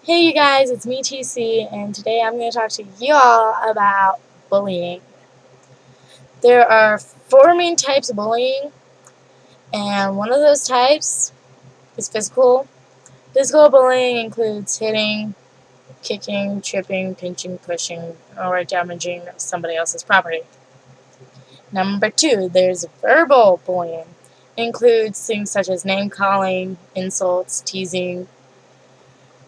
Hey you guys, it's me TC, and today I'm going to talk to you all about bullying. There are four main types of bullying, and one of those types is physical. Physical bullying includes hitting, kicking, tripping, pinching, pushing, or damaging somebody else's property. Number two, there's verbal bullying. It includes things such as name calling, insults, teasing,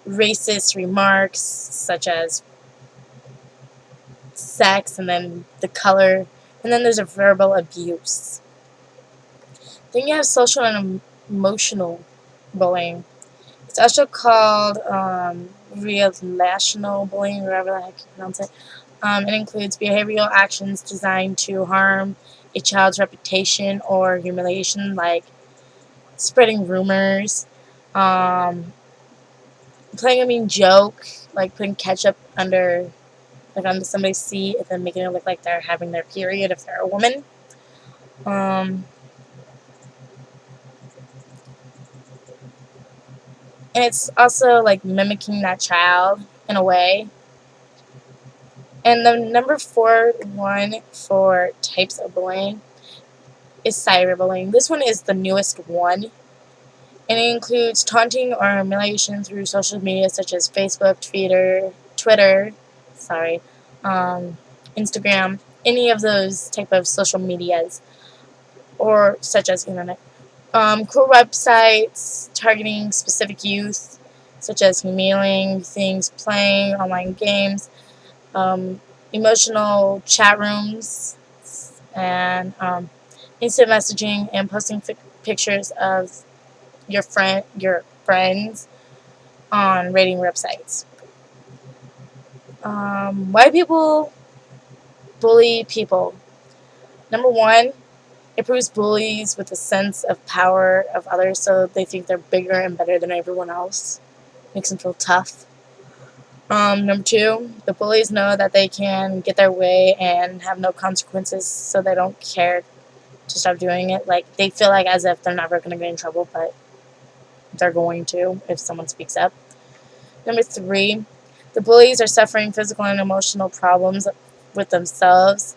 racist remarks such as sex, and then the color, and then there's a verbal abuse. Then you have social and emotional bullying. It's also called relational bullying, whatever the heck you pronounce it. It includes behavioral actions designed to harm a child's reputation or humiliation, like spreading rumors, um, playing a mean joke, like putting ketchup under on somebody's seat and then making it look like they're having their period if they're a woman. Um, and it's also like mimicking that child in a way. And the number one for types of bullying is cyberbullying. This one is the newest one, and it includes taunting or humiliation through social media such as Facebook, Twitter, sorry, Instagram, any of those type of social medias, or such as internet. Cool websites targeting specific youth, such as emailing things, playing online games, emotional chat rooms, and instant messaging, and posting pictures of your friends on rating websites. Why people bully people? Number one, it proves bullies with a sense of power of others, so they think they're bigger and better than everyone else. Makes them feel tough. Number two, the bullies know that they can get their way and have no consequences, so they don't care to stop doing it. Like, they feel like as if they're never going to get in trouble, but they're going to if someone speaks up. Number three, the bullies are suffering physical and emotional problems with themselves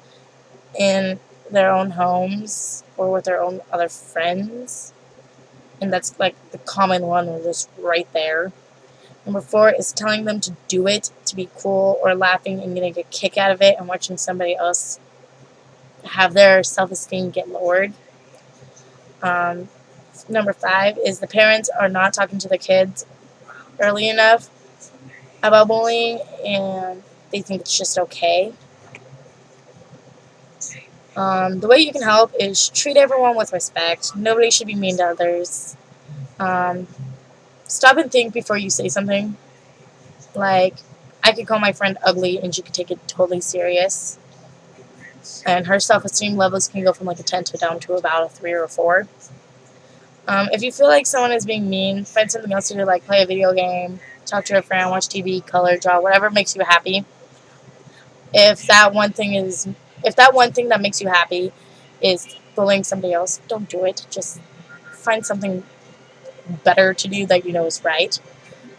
in their own homes or with their own other friends, and that's like the common one, just right there. Number four is telling them to do it to be cool, or laughing and getting a kick out of it and watching somebody else have their self-esteem get lowered. Number five is the parents are not talking to the kids early enough about bullying, and they think it's just okay. The way you can help is treat everyone with respect. Nobody should be mean to others. Stop and think before you say something. Like, I could call my friend ugly and she could take it totally serious. And her self-esteem levels can go from like a 10 to down to about a 3 or a 4. If you feel like someone is being mean, find something else to do, like play a video game, talk to a friend, watch TV, color, draw, whatever makes you happy. If that one thing that makes you happy is bullying somebody else, don't do it. Just find something better to do that you know is right.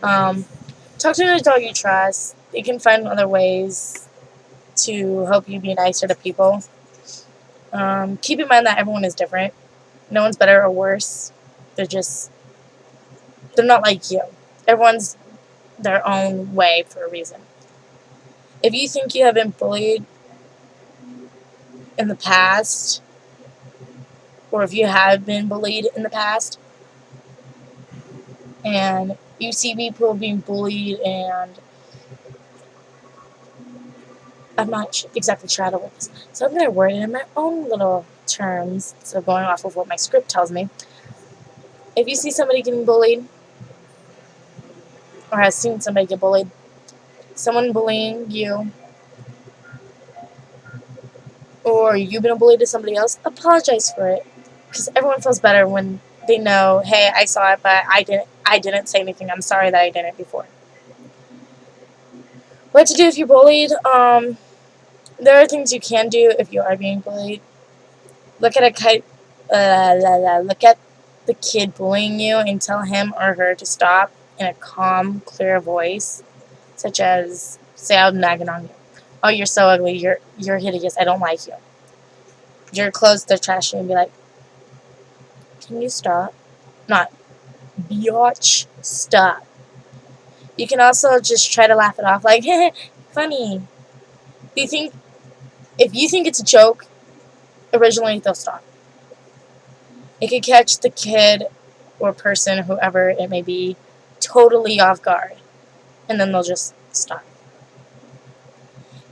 Talk to an adult you trust. You can find other ways to help you be nicer to people. Keep in mind that everyone is different. No one's better or worse. They're not like you. Everyone's their own way for a reason. If you think you have been bullied in the past, or if you have been bullied in the past, and you see people being bullied, and I'm not exactly sure how to word this, so I'm going to word it in my own little terms, so going off of what my script tells me. If you see somebody getting bullied, or has seen somebody get bullied, someone bullying you, or you've been a bully to somebody else, apologize for it, because everyone feels better when they know, hey, I saw it, but I didn't say anything. I'm sorry that I did it before. What to do if you're bullied? There are things you can do if you are being bullied. Look at look at the kid bullying you and tell him or her to stop, in a calm, clear voice, such as, say I'm nagging on you. Oh, you're so ugly. You're hideous. I don't like you. Your clothes, they're trashy, and be like, can you stop? Not, biatch, stop. You can also just try to laugh it off, like, funny. If you think it's a joke, originally they'll stop. It could catch the kid or person, whoever it may be, totally off guard, and then they'll just stop.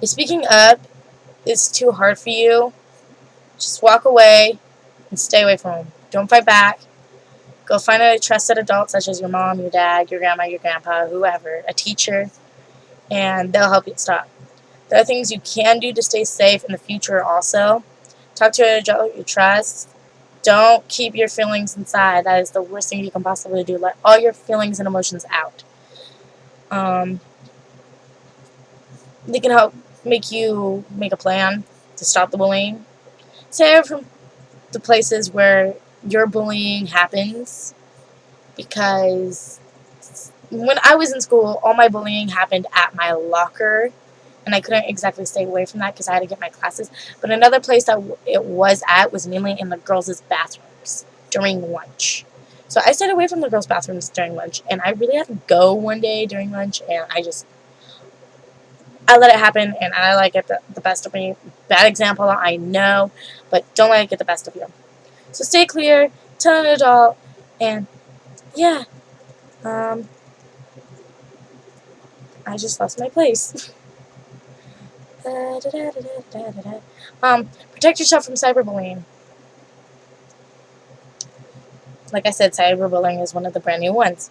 If speaking up is too hard for you, just walk away and stay away from them. Don't fight back. Go find a trusted adult, such as your mom, your dad, your grandma, your grandpa, whoever, a teacher, and they'll help you stop. There are things you can do to stay safe in the future also. Talk to an adult you trust. Don't keep your feelings inside. That is the worst thing you can possibly do. Let all your feelings and emotions out. They can help make you make a plan to stop the bullying. Stay from the places where your bullying happens, because when I was in school, all my bullying happened at my locker, and I couldn't exactly stay away from that because I had to get my classes. But another place that it was at was mainly in the girls' bathrooms during lunch. So I stayed away from the girls' bathrooms during lunch, and I really had to go one day during lunch, and I let it happen, and I let it get the best of me. Bad example, I know, but don't let it get the best of you. So stay clear, tell an adult, and yeah, I just lost my place. Protect yourself from cyberbullying. Like I said, cyberbullying is one of the brand new ones.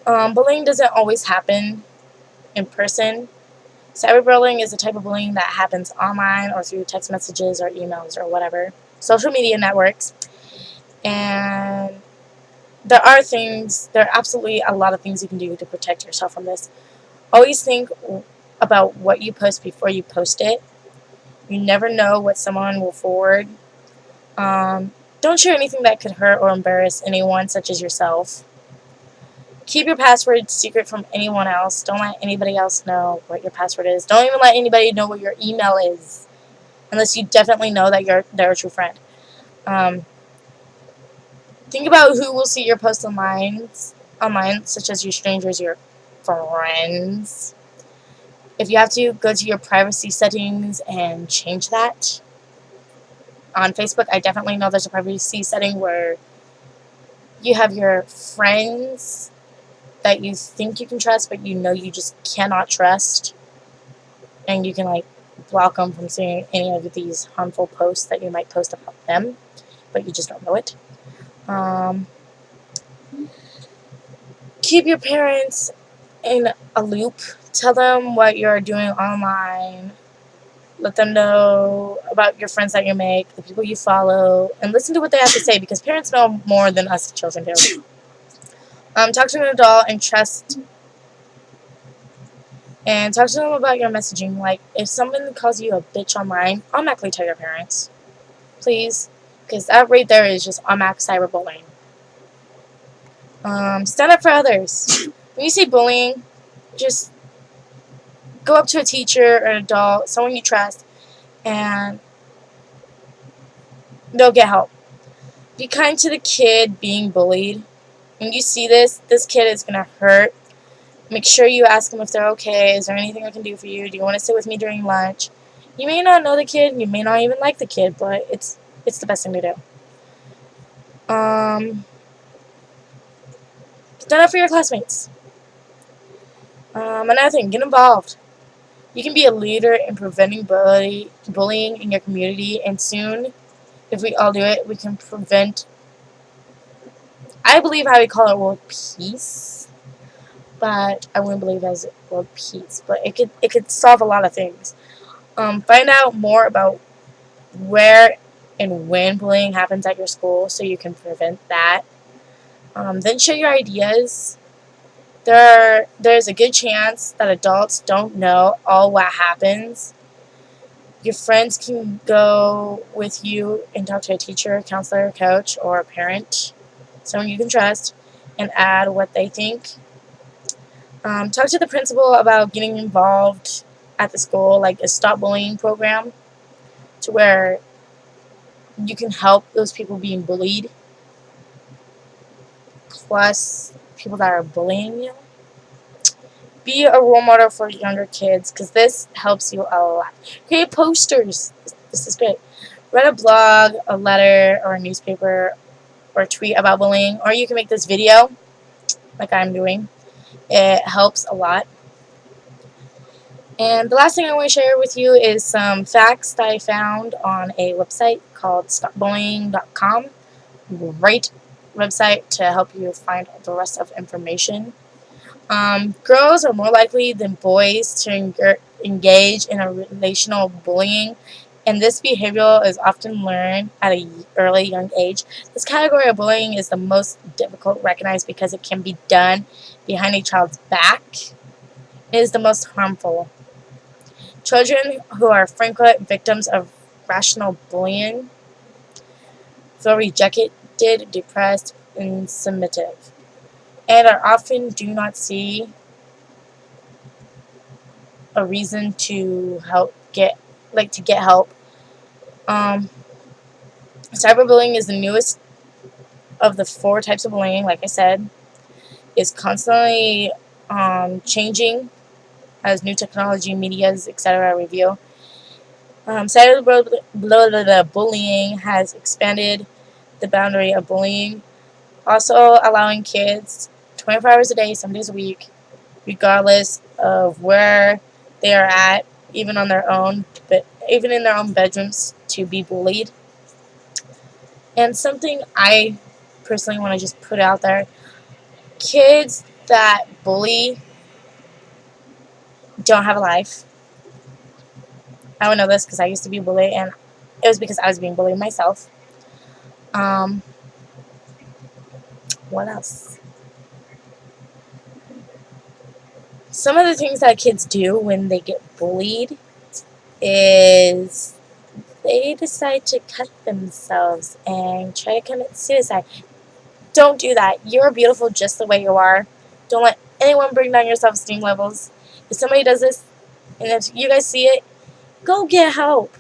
Bullying doesn't always happen in person. Cyberbullying is a type of bullying that happens online or through text messages or emails or whatever. Social media networks. And there are absolutely a lot of things you can do to protect yourself from this. Always think about what you post before you post it. You never know what someone will forward. Don't share anything that could hurt or embarrass anyone, such as yourself. Keep your password secret from anyone else. Don't let anybody else know what your password is. Don't even let anybody know what your email is, unless you definitely know that they're a true friend. Think about who will see your posts online, such as your strangers, your friends. If you have to, go to your privacy settings and change that. On Facebook, I definitely know there's a privacy setting where you have your friends that you think you can trust, but you know you just cannot trust. And you can block them from seeing any of these harmful posts that you might post about them, but you just don't know it. Keep your parents in a loop. Tell them what you're doing online. Let them know about your friends that you make, the people you follow, and listen to what they have to say, because parents know more than us children do. Talk to an adult and trust, and talk to them about your messaging. Like, if someone calls you a bitch online, automatically tell your parents, please, because that right there is just automatic cyberbullying. Stand up for others. When you see bullying, just go up to a teacher or an adult, someone you trust, and they'll get help. Be kind to the kid being bullied. When you see this kid is going to hurt. Make sure you ask them if they're okay. Is there anything I can do for you? Do you want to sit with me during lunch? You may not know the kid. You may not even like the kid, but it's the best thing to do. Stand up for your classmates. Another thing, get involved. You can be a leader in preventing bullying in your community, and soon, if we all do it, we can prevent, I believe I would call it world peace, but I wouldn't believe it as world peace, but it could solve a lot of things. Find out more about where and when bullying happens at your school so you can prevent that. Then share your ideas. There's a good chance that adults don't know all what happens. Your friends can go with you and talk to a teacher, counselor, coach, or a parent, someone you can trust, and add what they think. Talk to the principal about getting involved at the school, like a stop bullying program, to where you can help those people being bullied, plus people that are bullying you. Be a role model for younger kids, because this helps you a lot. Create posters. This is great. Write a blog, a letter, or a newspaper, or a tweet about bullying, or you can make this video, like I'm doing. It helps a lot. And the last thing I want to share with you is some facts that I found on a website called stopbullying.com. Great website to help you find the rest of information. Girls are more likely than boys to engage in a relational bullying, and this behavior is often learned at an early young age. This category of bullying is the most difficult to recognize because it can be done behind a child's back. It is the most harmful. Children who are frequent victims of rational bullying feel rejected, depressed, and submissive, and are often do not see a reason to get help. Cyberbullying is the newest of the 4 types of bullying. Like I said, is constantly changing as new technology, medias, etc. reveal. Cyberbullying has expanded the boundary of bullying, also allowing kids 24 hours a day, 7 days a week, regardless of where they are at, even on their own, but even in their own bedrooms, to be bullied. And something I personally want to just put out there: kids that bully don't have a life. I would know this because I used to be bullied, and it was because I was being bullied myself. What else? Some of the things that kids do when they get bullied is they decide to cut themselves and try to commit suicide. Don't do that. You're beautiful just the way you are. Don't let anyone bring down your self-esteem levels. If somebody does this, and if you guys see it, go get help.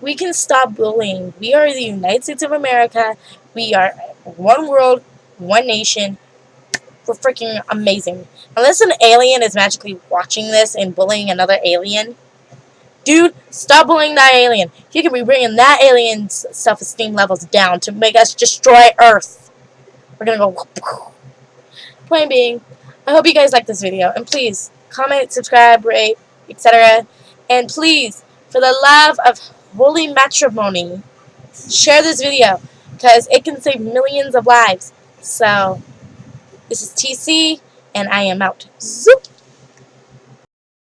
We can stop bullying. We are the United States of America. We are one world, one nation. We're freaking amazing. Unless an alien is magically watching this and bullying another alien, dude, stop bullying that alien. You can be bringing that alien's self-esteem levels down to make us destroy Earth. We're gonna go. Point being, I hope you guys like this video, and please comment, subscribe, rate, etc. And please, for the love of holy matrimony, share this video, because it can save millions of lives. So, this is TC, and I am out. Zoop!